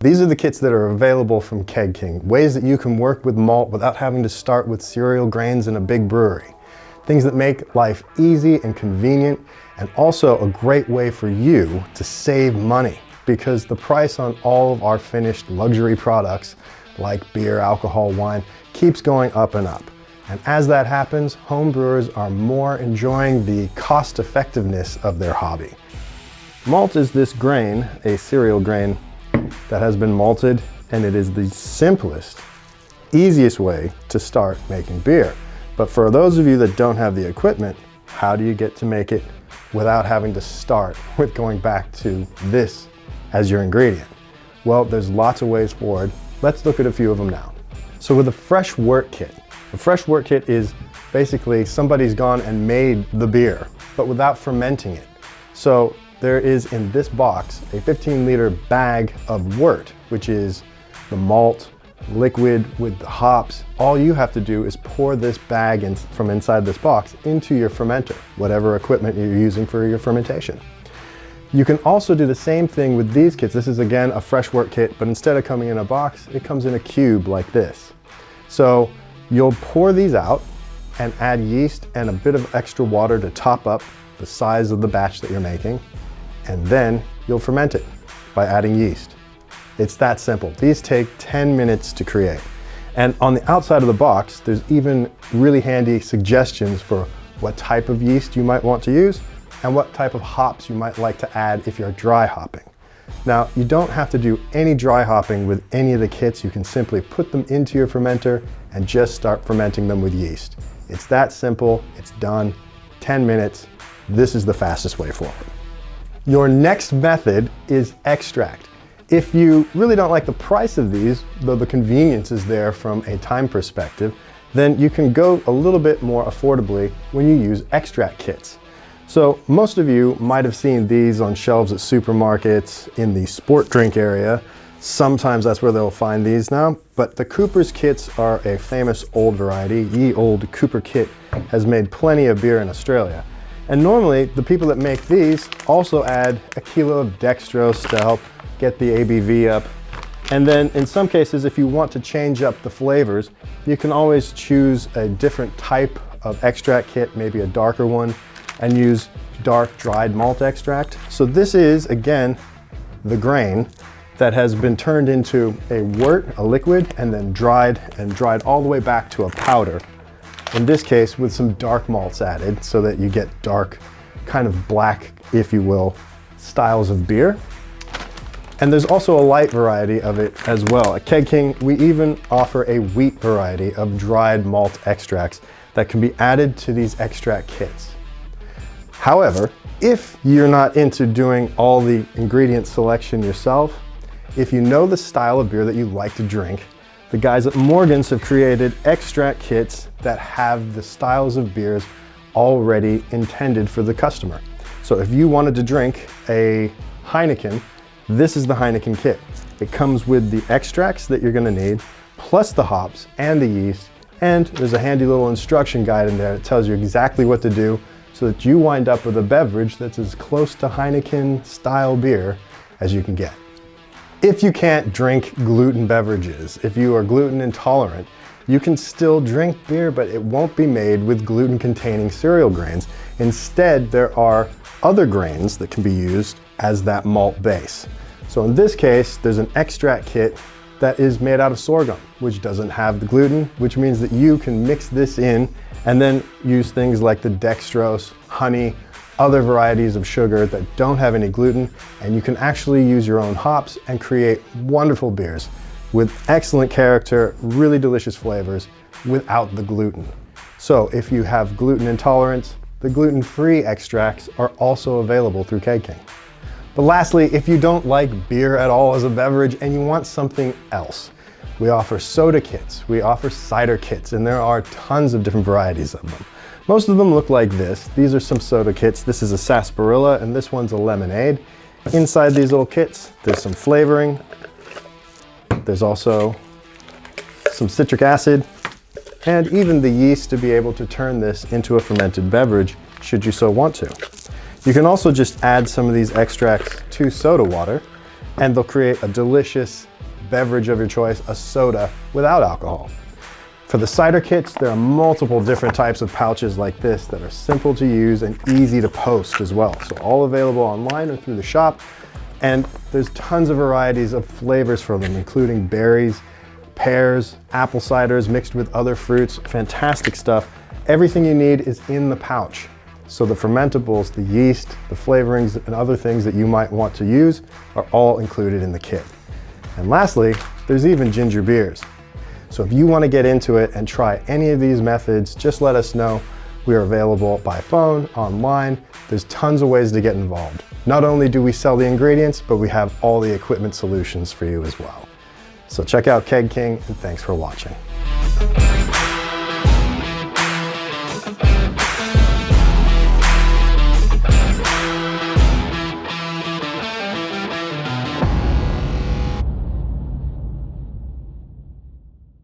These are the kits that are available from Keg King, ways that you can work with malt without having to start with cereal grains in a big brewery. Things that make life easy and convenient, and also a great way for you to save money, because the price on all of our finished luxury products like beer, alcohol, wine keeps going up and up. And as that happens, home brewers are more enjoying the cost effectiveness of their hobby. Malt is this grain, a cereal grain, that has been malted, and it is the simplest, easiest way to start making beer. But for those of you that don't have the equipment, how do you get to make it without having to start with going back to this as your ingredient? Well, there's lots of ways forward. Let's look at a few of them now. So with a fresh wort kit, a fresh wort kit is basically somebody's gone and made the beer, but without fermenting it. So there is in this box a 15-liter bag of wort, which is the malt, liquid with the hops. All you have to do is pour this bag from inside this box into your fermenter, whatever equipment you're using for your fermentation. You can also do the same thing with these kits. This is again a fresh wort kit, but instead of coming in a box, it comes in a cube like this. So you'll pour these out and add yeast and a bit of extra water to top up the size of the batch that you're making. And then you'll ferment it by adding yeast. It's that simple. These take 10 minutes to create. And on the outside of the box, there's even really handy suggestions for what type of yeast you might want to use and what type of hops you might like to add if you're dry hopping. Now, you don't have to do any dry hopping with any of the kits. You can simply put them into your fermenter and just start fermenting them with yeast. It's that simple, it's done, 10 minutes. This is the fastest way forward. Your next method is extract. If you really don't like the price of these, though the convenience is there from a time perspective, then you can go a little bit more affordably when you use extract kits. So most of you might have seen these on shelves at supermarkets in the sport drink area. Sometimes that's where they'll find these now, but the Cooper's kits are a famous old variety. Ye Old Cooper kit has made plenty of beer in Australia. And normally, the people that make these also add a kilo of dextrose to help get the ABV up. And then in some cases, if you want to change up the flavors, you can always choose a different type of extract kit, maybe a darker one, and use dark dried malt extract. So this is, again, the grain that has been turned into a wort, a liquid, and then dried all the way back to a powder. In this case, with some dark malts added so that you get dark, kind of black, if you will, styles of beer. And there's also a light variety of it as well. At Keg King, we even offer a wheat variety of dried malt extracts that can be added to these extract kits. However, if you're not into doing all the ingredient selection yourself, if you know the style of beer that you like to drink, the guys at Morgan's have created extract kits that have the styles of beers already intended for the customer. So if you wanted to drink a Heineken, this is the Heineken kit. It comes with the extracts that you're gonna need, plus the hops and the yeast, and there's a handy little instruction guide in there that tells you exactly what to do so that you wind up with a beverage that's as close to Heineken style beer as you can get. If you can't drink gluten beverages, if you are gluten intolerant, you can still drink beer, but it won't be made with gluten-containing cereal grains. Instead, there are other grains that can be used as that malt base. So in this case, there's an extract kit that is made out of sorghum, which doesn't have the gluten, which means that you can mix this in and then use things like the dextrose, honey, other varieties of sugar that don't have any gluten, and you can actually use your own hops and create wonderful beers with excellent character, really delicious flavors without the gluten. So if you have gluten intolerance, the gluten-free extracts are also available through Keg King. But lastly, if you don't like beer at all as a beverage and you want something else, we offer soda kits, we offer cider kits, and there are tons of different varieties of them. Most of them look like this. These are some soda kits. This is a sarsaparilla and this one's a lemonade. Inside these little kits, there's some flavoring. There's also some citric acid and even the yeast to be able to turn this into a fermented beverage should you so want to. You can also just add some of these extracts to soda water And they'll create a delicious beverage of your choice, a soda without alcohol. For the cider kits, there are multiple different types of pouches like this that are simple to use and easy to post as well. So all available online or through the shop. And there's tons of varieties of flavors for them, including berries, pears, apple ciders mixed with other fruits, fantastic stuff. Everything you need is in the pouch. So the fermentables, the yeast, the flavorings, and other things that you might want to use are all included in the kit. And lastly, there's even ginger beers. So if you want to get into it and try any of these methods, just let us know. We are available by phone, online. There's tons of ways to get involved. Not only do we sell the ingredients, but we have all the equipment solutions for you as well. So check out Keg King, and thanks for watching.